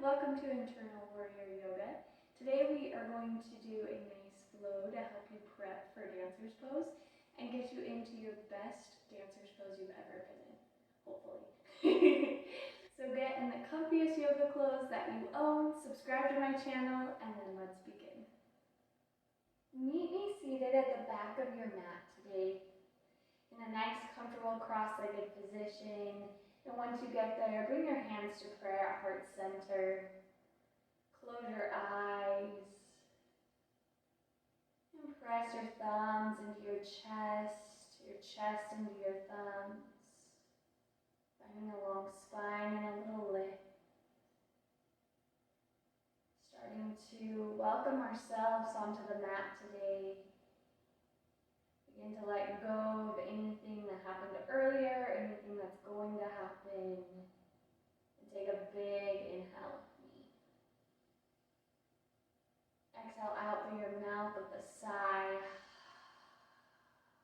welcome to Internal Warrior Yoga. Today we are going to do a nice flow to help you prep for dancer's pose and get you into your best dancer's pose you've ever been in, hopefully. So get in the comfiest yoga clothes that you own, subscribe to my channel, and then let's begin. Meet me seated at the back of your mat today in a nice comfortable cross-legged position. And once you get there, bring your hands to prayer at heart center. Close your eyes. And press your thumbs into your chest into your thumbs. Finding a long spine and a little lift. Starting to welcome ourselves onto the mat today. Begin to let go of anything that happened earlier, anything that's going to happen. And take a big inhale with me. Exhale out through your mouth with a sigh.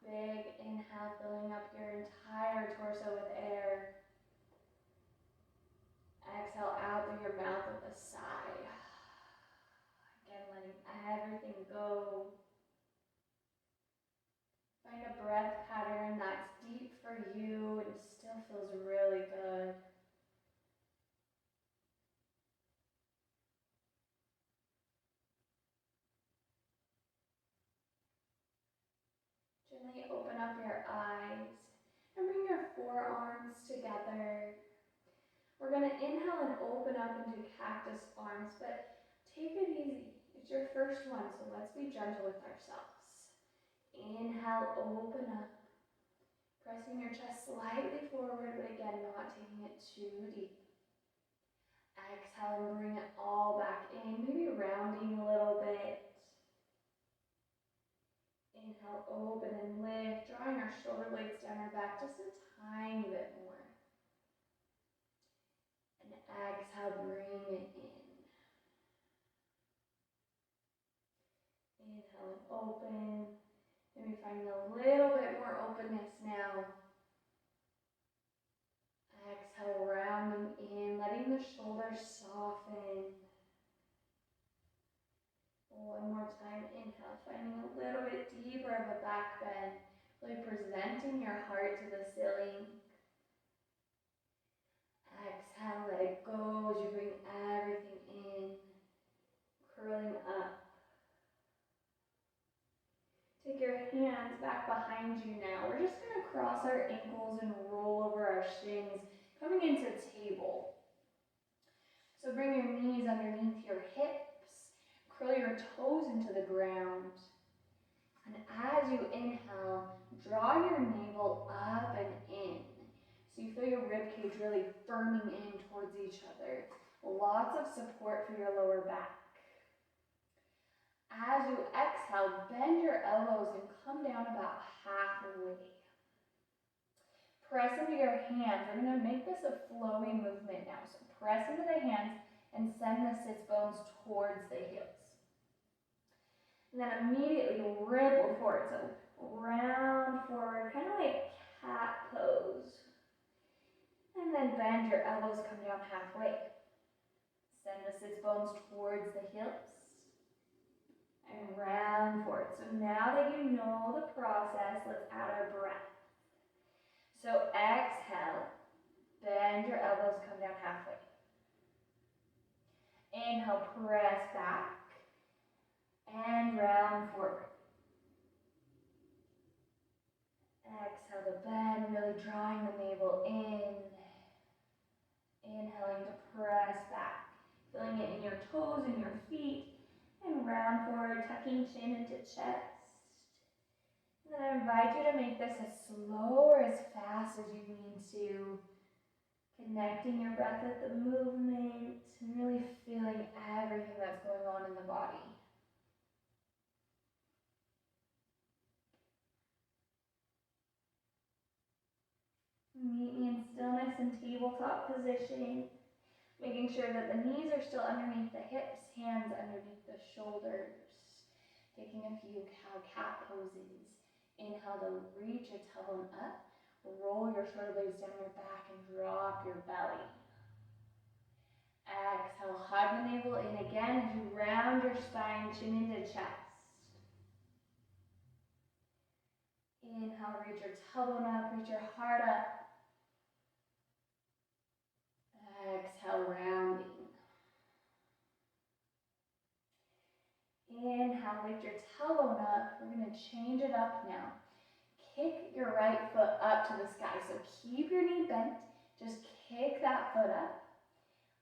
Big inhale, filling up your entire torso with air. Exhale out through your mouth with a sigh. Again, letting everything go. Find a breath pattern that's deep for you and still feels really good. Gently open up your eyes and bring your forearms together. We're going to inhale and open up into cactus arms, but take it easy. It's your first one, so let's be gentle with ourselves. Inhale, open up, pressing your chest slightly forward, but again, not taking it too deep. Exhale and bring it all back in, maybe rounding a little bit. Inhale, open and lift, drawing our shoulder blades down our back just a tiny bit more. And exhale, bring it in. Inhale and open. Maybe finding a little bit more openness now. Exhale, rounding in, letting the shoulders soften. One more time, inhale, finding a little bit deeper of a back bend, really presenting your heart to the ceiling. Exhale, let it go as you bring everything in, curling up. Take your hands back behind you now. We're just going to cross our ankles and roll over our shins, coming into table. So bring your knees underneath your hips, curl your toes into the ground. And as you inhale, draw your navel up and in. So you feel your rib cage really firming in towards each other. Lots of support for your lower back. As you exhale, bend your elbows and come down about halfway. Press into your hands. We're going to make this a flowing movement now. So press into the hands and send the sits bones towards the heels. And then immediately ripple forward. So round forward, kind of like cat pose. And then bend your elbows, come down halfway. Send the sits bones towards the heels. And round forward. So now that you know the process, let's add our breath. So exhale, bend your elbows, come down halfway. Inhale, press back, and round forward. Exhale to bend, really drawing the navel in. Inhaling to press back, feeling it in your toes and your feet. And round forward, tucking chin into chest. And then I invite you to make this as slow or as fast as you need to. Connecting your breath with the movement and really feeling everything that's going on in the body. Meet me in stillness and tabletop position. Making sure that the knees are still underneath the hips, hands underneath the shoulders. Taking a few cow-cat poses. Inhale to reach your tailbone up. Roll your shoulder blades down your back and drop your belly. Exhale, navel in again as you round your spine, chin into chest. Inhale, reach your tailbone up, reach your heart up. Exhale, rounding. Inhale, lift your tailbone up. We're going to change it up now. Kick your right foot up to the sky. So keep your knee bent. Just kick that foot up.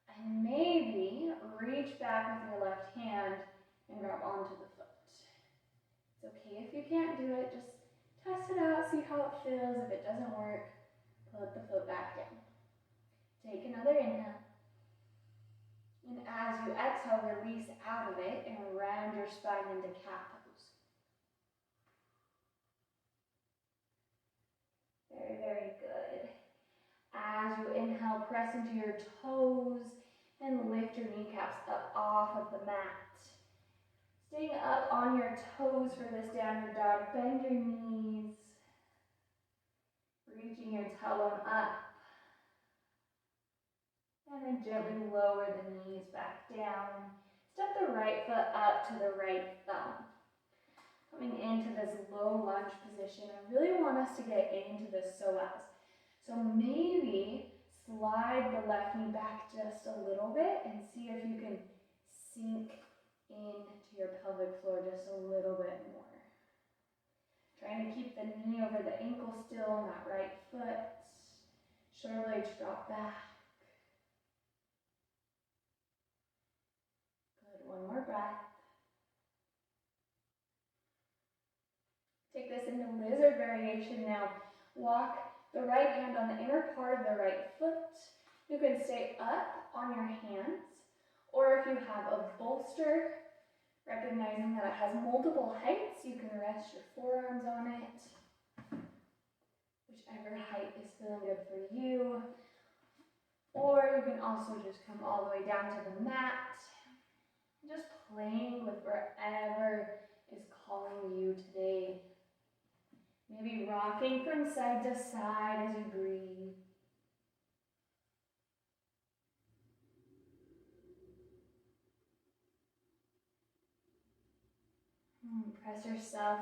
And maybe reach back with your left hand and grab onto the foot. It's okay if you can't do it. Just test it out, see how it feels. If it doesn't work, put the foot back down. Take another inhale. And as you exhale, release out of it and round your spine into cat pose. Very, very good. As you inhale, press into your toes and lift your kneecaps up off of the mat. Staying up on your toes for this downward dog. Bend your knees. Reaching your tailbone up. And then gently lower the knees back down. Step the right foot up to the right thumb. Coming into this low lunge position. I really want us to get into this psoas. So maybe slide the left knee back just a little bit and see if you can sink into your pelvic floor just a little bit more. Trying to keep the knee over the ankle still on that right foot. Shoulder blades drop back. One more breath. Take this into lizard variation now. Walk the right hand on the inner part of the right foot. You can stay up on your hands, or if you have a bolster, recognizing that it has multiple heights, you can rest your forearms on it. Whichever height is feeling good for you. Or you can also just come all the way down to the mat. Just playing with wherever is calling you today. Maybe rocking from side to side as you breathe. Press yourself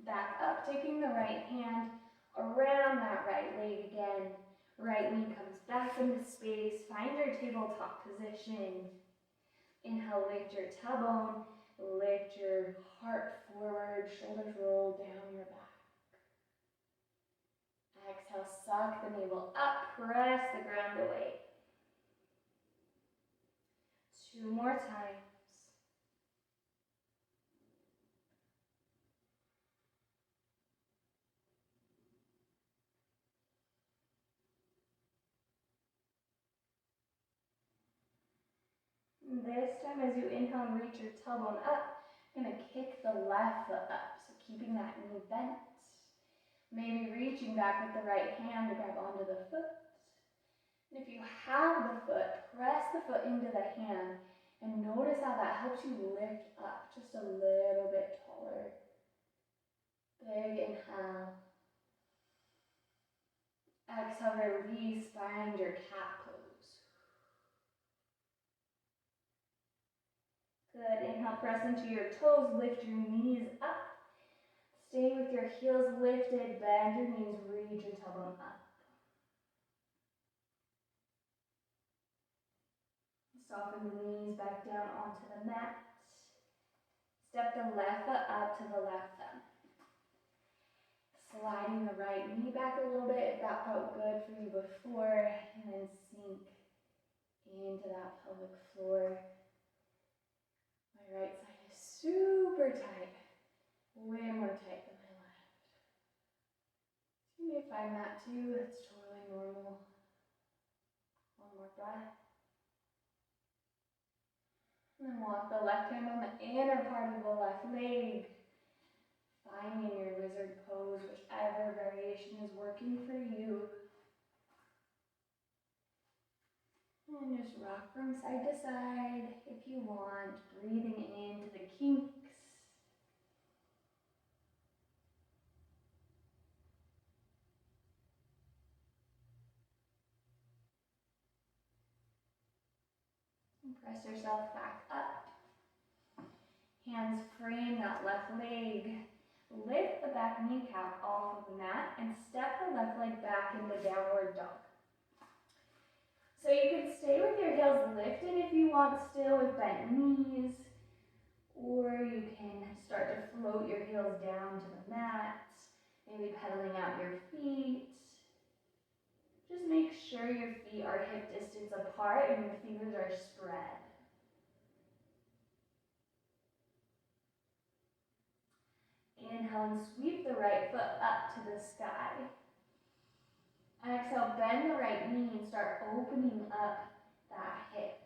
back up, taking the right hand around that right leg again. Right knee comes back into space. Find your tabletop position. Inhale, lift your tailbone, lift your heart forward, shoulders roll down your back. Exhale, suck the navel up, press the ground away. 2 more times. This time as you inhale and reach your tailbone up, you're going to kick the left foot up, so keeping that knee bent. Maybe reaching back with the right hand to grab onto the foot. And if you have the foot, press the foot into the hand and notice how that helps you lift up just a little bit taller. Big inhale. Exhale, release, find your cat pose. Good, inhale, press into your toes, lift your knees up. Stay with your heels lifted, bend your knees, reach your tailbone up. Soften the knees back down onto the mat. Step the left foot up to the left thumb. Sliding the right knee back a little bit if that felt good for you before, and then sink into that pelvic floor. My right side is super tight, way more tight than my left. You may find that too, that's totally normal. One more breath. And then walk the left hand on the inner part of the left leg. Finding your lizard pose, whichever variation is working for you. And just rock from side to side if you want, breathing into the kinks. And Press yourself back up. Hands frame that left leg. Lift the back kneecap off of the mat and step the left leg back into downward dog. So you can stay with your heels lifted if you want still with bent knees, or you can start to float your heels down to the mat, maybe pedaling out your feet. Just make sure your feet are hip distance apart and your fingers are spread. Inhale and sweep the right foot up to the sky. Exhale, bend the right knee and start opening up that hip.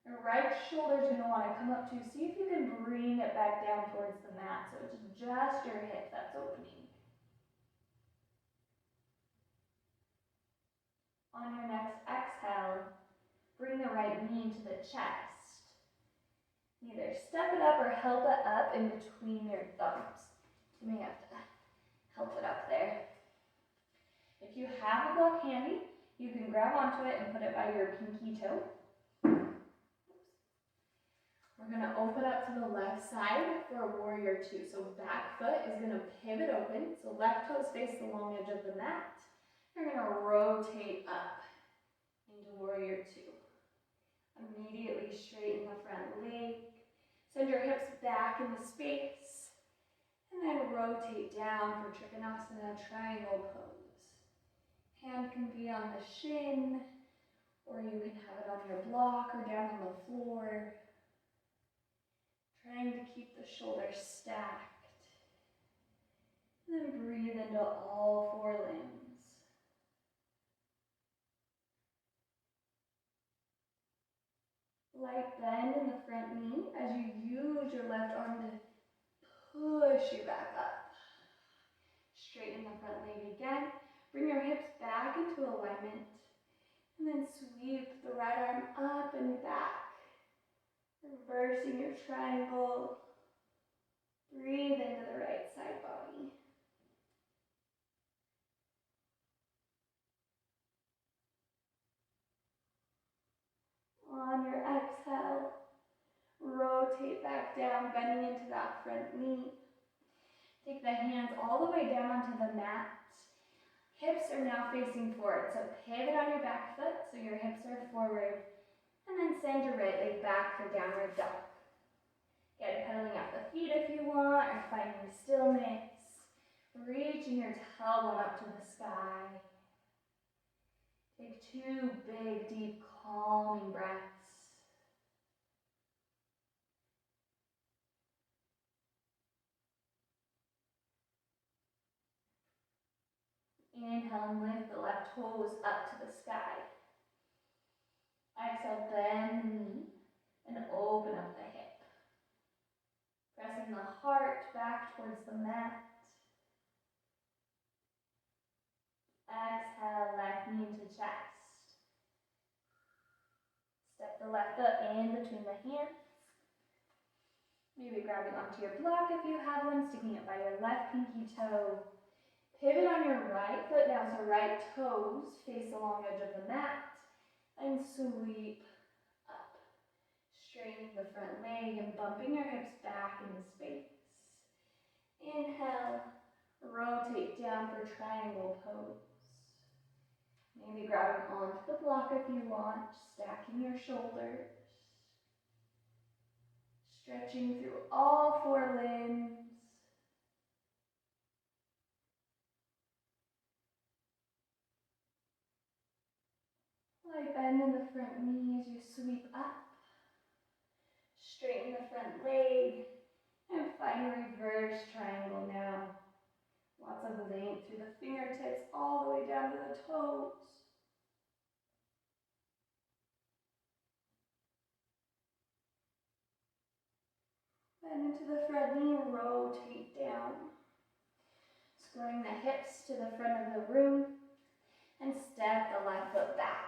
Your right shoulder is going to want to come up too. See if you can bring it back down towards the mat. So it's just your hip that's opening. On your next exhale, bring the right knee into the chest. Either step it up or help it up in between your thumbs. You may have to help it up there. If you have a block handy, you can grab onto it and put it by your pinky toe. We're going to open up to the left side for a warrior two. So back foot is going to pivot open. So left toes face the long edge of the mat. You're going to rotate up into warrior two. Immediately straighten the front leg. Send your hips back into space. And then rotate down for Trikonasana, triangle pose. Hand can be on the shin, or you can have it on your block or down on the floor. Trying to keep the shoulders stacked. And then breathe into all four limbs. Light bend in the front knee as you use your left arm to push you back up. Straighten the front leg again. Bring your hips back into alignment. And then sweep the right arm up and back. Reversing your triangle. Breathe into the right side body. On your exhale, rotate back down, bending into that front knee. Take the hands all the way down onto the mat. Hips are now facing forward, so pivot on your back foot so your hips are forward. And then send your right leg back for downward dog. Again, pedaling out the feet if you want, or finding stillness. Reaching your tailbone up to the sky. Take two big, deep, calming breaths. Inhale and lift the left toes up to the sky. Exhale, bend the knee and open up the hip. Pressing the heart back towards the mat. Exhale, left knee into chest. Step the left foot in between the hands. Maybe grabbing onto your block if you have one, sticking it by your left pinky toe. Pivot on your right foot now, so right toes face the long edge of the mat. And sweep up. Straightening the front leg and bumping your hips back into space. Inhale, rotate down for triangle pose. Maybe grabbing onto the block if you want, stacking your shoulders. Stretching through all four limbs. Light bend in the front knee as you sweep up. Straighten the front leg. And find a reverse triangle now. Lots of length through the fingertips all the way down to the toes. Bend into the front knee, rotate down. Squaring the hips to the front of the room and step the left foot back.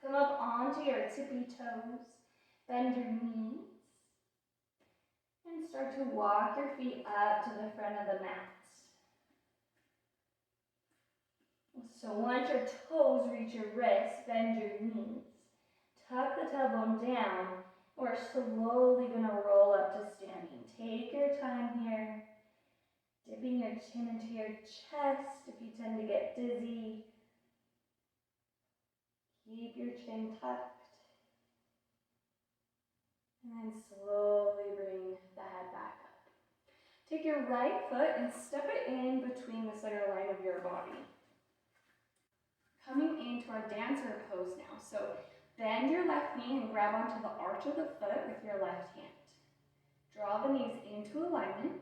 Come up onto your tippy toes, bend your knees, and start to walk your feet up to the front of the mat. So once your toes reach your wrists, bend your knees. tuck the tailbone down. We're slowly going to roll up to standing. Take your time here. Dipping your chin into your chest if you tend to get dizzy. Keep your chin tucked. And then slowly bring the head back up. Take your right foot and step it in between the center line of your body. Coming into our dancer pose now. So bend your left knee and grab onto the arch of the foot with your left hand. Draw the knees into alignment.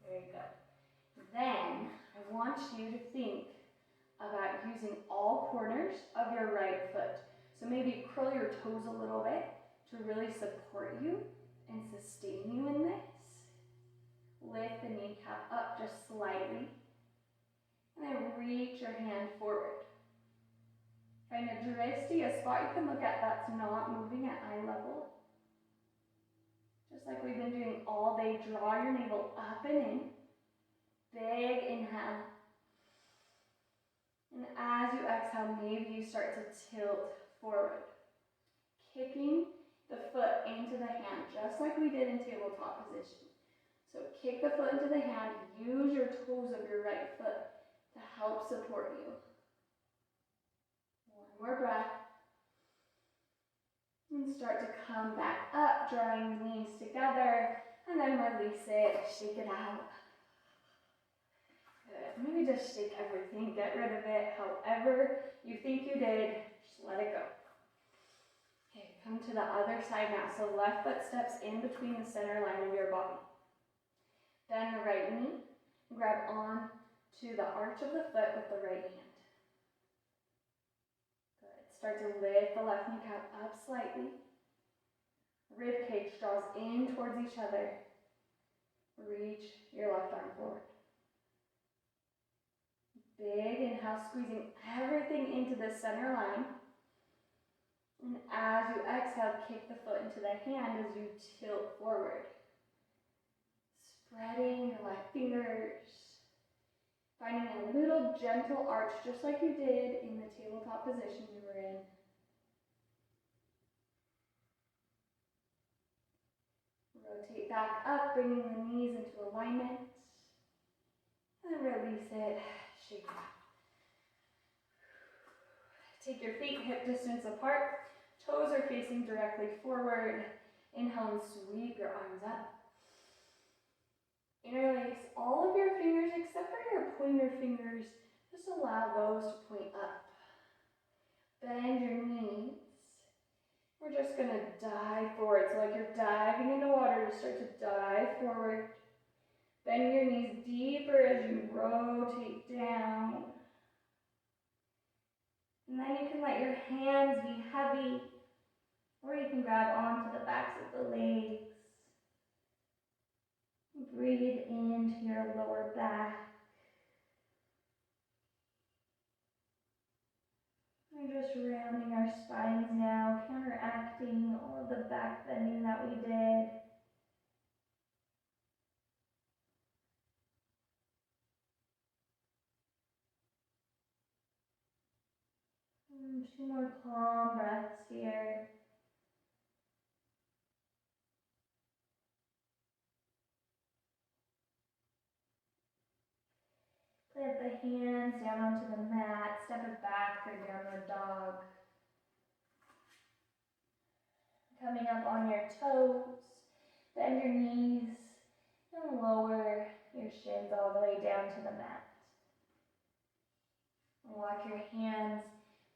Very good. Then I want you to think about using all corners of your right foot. So maybe curl your toes a little bit to really support you and sustain you in this. Lift the kneecap up just slightly. And then reach your hand forward. Find a drishti, a spot you can look at that's not moving at eye level. Just like we've been doing all day, draw your navel up and in. Big inhale. And as you exhale, maybe you start to tilt forward. Kicking the foot into the hand, just like we did in tabletop position. So kick the foot into the hand, use your toes of your right foot to help support you. One more breath. And start to come back up, drawing the knees together, and then release it, shake it out. Good. Maybe just shake everything, get rid of it, however you think you did, just let it go. Okay, come to the other side now. So left foot steps in between the center line of your body. Bend the right knee, grab on to the arch of the foot with the right hand. Good. Start to lift the left kneecap up slightly. Rib cage draws in towards each other. Reach your left arm forward. Big inhale, squeezing everything into the center line. And as you exhale, kick the foot into the hand as you tilt forward. Spreading your left fingers. Finding a little gentle arch, just like you did in the tabletop position you were in. Rotate back up, bringing the knees into alignment. And release it, shake it out. Take your feet hip distance apart. Toes are facing directly forward. Inhale and sweep your arms up. Interlace all of your fingers except for your pointer fingers. Just allow those to point up. Bend your knees. We're just going to dive forward. So like you're diving into water, just start to dive forward. Bend your knees deeper as you rotate down. And then you can let your hands be heavy, or you can grab onto the backs of the legs. Breathe into your lower back. We're just rounding our spines now, counteracting all of the back bending that we did. And 2 more calm breaths here. Plant the hands down onto the mat, step it back for downward dog. Coming up on your toes, bend your knees, and lower your shins all the way down to the mat. Walk your hands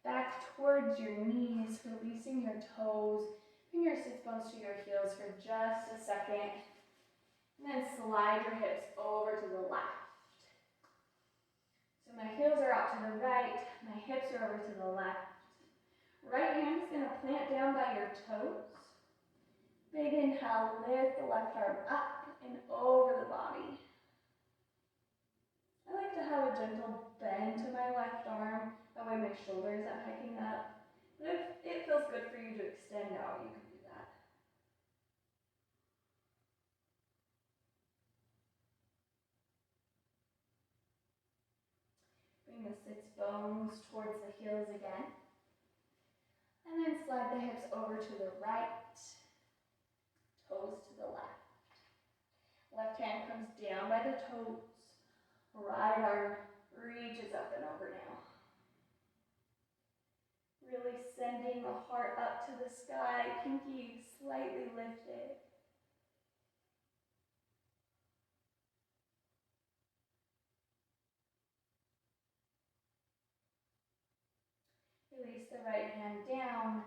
back towards your knees, releasing your toes. Bring your sits bones to your heels for just a second. And then slide your hips over to the left. So my heels are out to the right, my hips are over to the left. Right hand is going to plant down by your toes. Big inhale, lift the left arm up and over the body. I like to have a gentle bend to my left arm, that way my shoulder isn't hiking up. But if it feels good for you to extend out, you can do that. Bring the sits bones towards the heels again. And then slide the hips over to the right, toes to the left. Left hand comes down by the toes. Right arm reaches up and over now. Really sending the heart up to the sky, pinky slightly lifted. Release the right hand down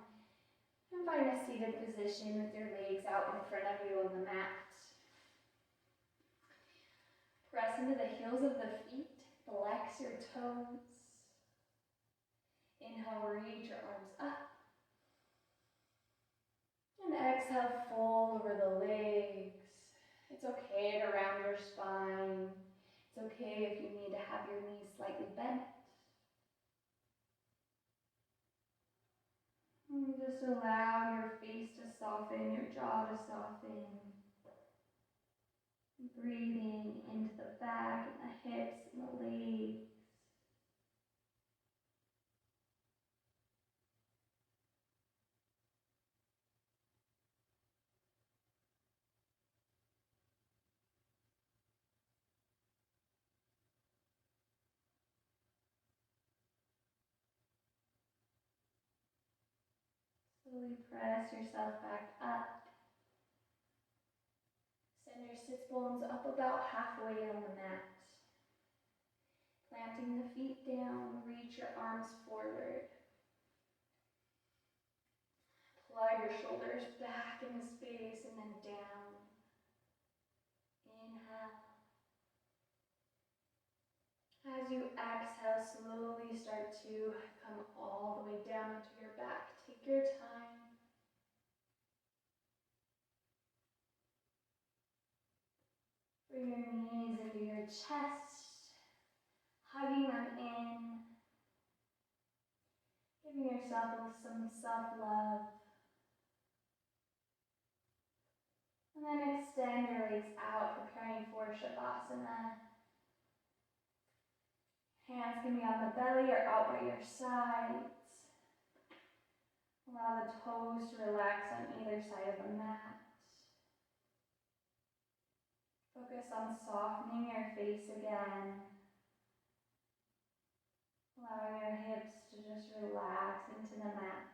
and find a seated position with your legs out in front of you on the mat. Press into the heels of the feet, flex your toes. Inhale, reach your arms up. And exhale, fold over the legs. It's okay to round your spine. It's okay if you need to have your knees slightly bent. And just allow your face to soften, your jaw to soften. Breathing into the back and the hips and the legs. Slowly press yourself back up. Send your sits bones up about halfway on the mat. Planting the feet down, reach your arms forward. Slide your shoulders back into space and then down. Inhale. As you exhale, slowly start to come all the way down into your back. Take your time. Bring your knees into your chest, hugging them in, giving yourself some self-love. And then extend your legs out, preparing for Shavasana. Hands can be on the belly or out by your sides. Allow the toes to relax on either side of the mat. Focus on softening your face again. Allowing your hips to just relax into the mat.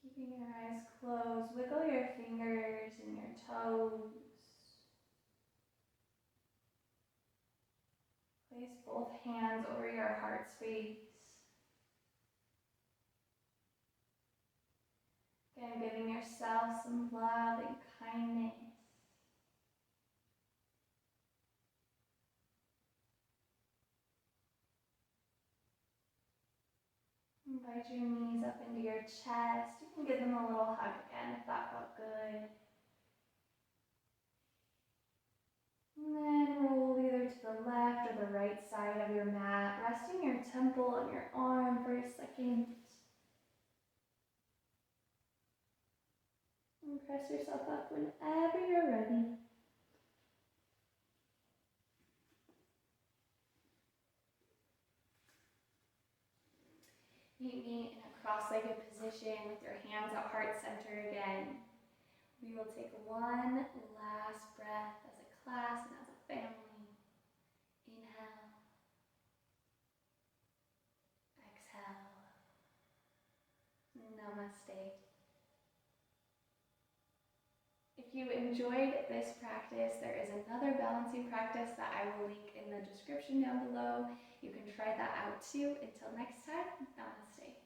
Keeping your eyes closed, wiggle your fingers and your toes. Place both hands over your heart space. Again, giving yourself some love and kindness. Invite your knees up into your chest. You can give them a little hug again if that felt good. And then roll either to the left or the right side of your mat, resting your temple on your arm for a second. And press yourself up whenever you're ready. Meet me in a cross-legged position with your hands at heart center again. We will take one last breath as a class and as a family. Inhale. Exhale. Namaste. If you enjoyed this practice, there is another balancing practice that I will link in the description down below. You can try that out too. Until next time, namaste.